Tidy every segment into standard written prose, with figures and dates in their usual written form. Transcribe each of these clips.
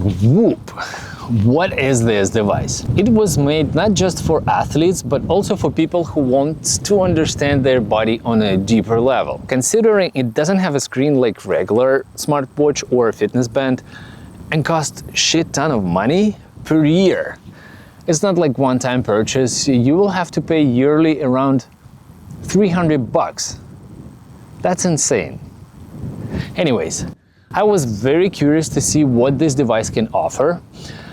Woop. What is this device? It was made not just for athletes, but also for people who want to understand their body on a deeper level. Considering it doesn't have a screen like regular smartwatch or fitness band and costs shit ton of money per year. It's not like one-time purchase. You will have to pay yearly around $300. That's insane. Anyways, I was very curious to see what this device can offer.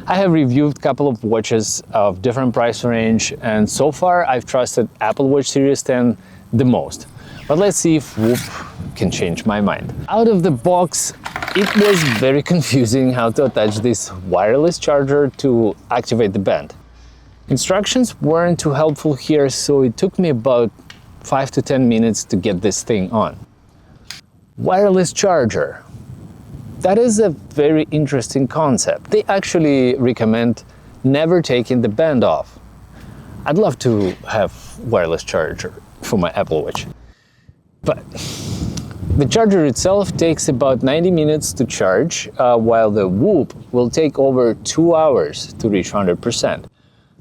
I have reviewed a couple of watches of different price range, and so far I've trusted Apple Watch Series 10 the most. But let's see if Woop can change my mind. Out of the box, it was very confusing how to attach this wireless charger to activate the band. Instructions weren't too helpful here, so it took me about 5 to 10 minutes to get this thing on. Wireless charger. That is a very interesting concept. They actually recommend never taking the band off. I'd love to have wireless charger for my Apple Watch. But the charger itself takes about 90 minutes to charge, while the Woop will take over 2 hours to reach 100%.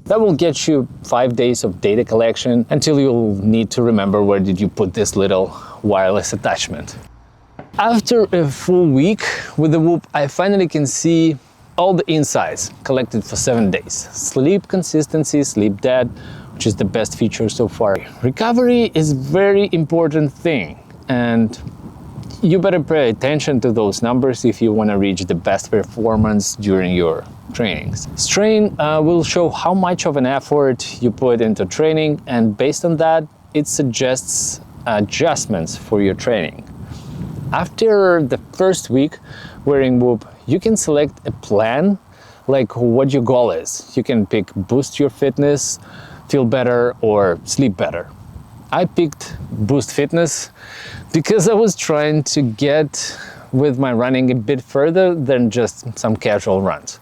That will get you 5 days of data collection until you'll need to remember where did you put this little wireless attachment. After a full week with the Woop, I finally can see all the insights collected for 7 days. Sleep consistency, sleep debt, which is the best feature so far. Recovery is a very important thing, and you better pay attention to those numbers if you want to reach the best performance during your trainings. Strain will show how much of an effort you put into training, and based on that, it suggests adjustments for your training. After the first week wearing Woop, you can select a plan, like what your goal is. You can pick boost your fitness, feel better, or sleep better. I picked boost fitness because I was trying to get with my running a bit further than just some casual runs.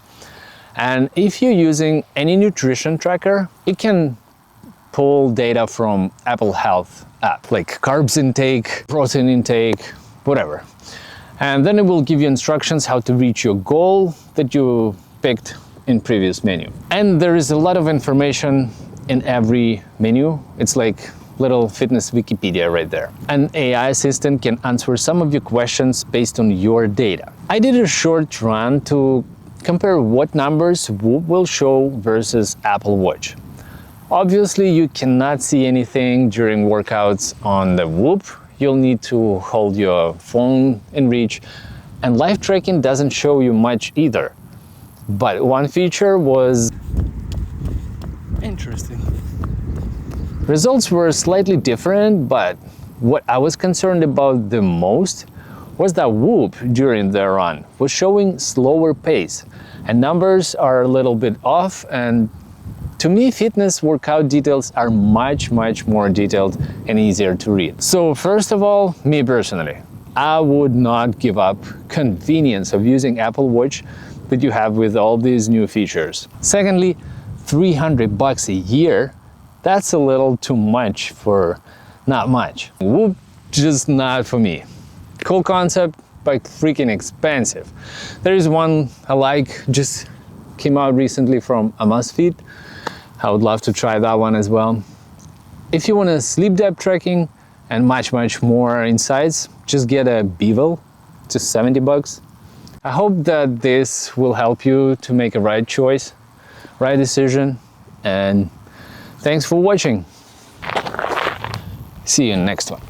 And if you're using any nutrition tracker, it can pull data from Apple Health app, like carbs intake, protein intake, whatever. And then it will give you instructions how to reach your goal that you picked in previous menu. And there is a lot of information in every menu. It's like little fitness Wikipedia right there. An AI assistant can answer some of your questions based on your data. I did a short run to compare what numbers Woop will show versus Apple Watch. Obviously, you cannot see anything during workouts on the Woop. You'll need to hold your phone in reach, and live tracking doesn't show you much either. But one feature was interesting. Results were slightly different, but what I was concerned about the most was that Woop during the run was showing slower pace, and numbers are a little bit off, and to me, fitness workout details are much more detailed and easier to read. So first of all, me personally, I would not give up convenience of using Apple Watch that you have with all these new features. Secondly, $300 a year, that's a little too much for not much. Woop, just not for me. Cool concept, but freaking expensive. There is one I like, just came out recently from Amazfit. I would love to try that one as well. If you want a sleep depth tracking and much more insights, just get a Bevel, just $70. I hope that this will help you to make a right choice, right decision, and thanks for watching. See you in the next one.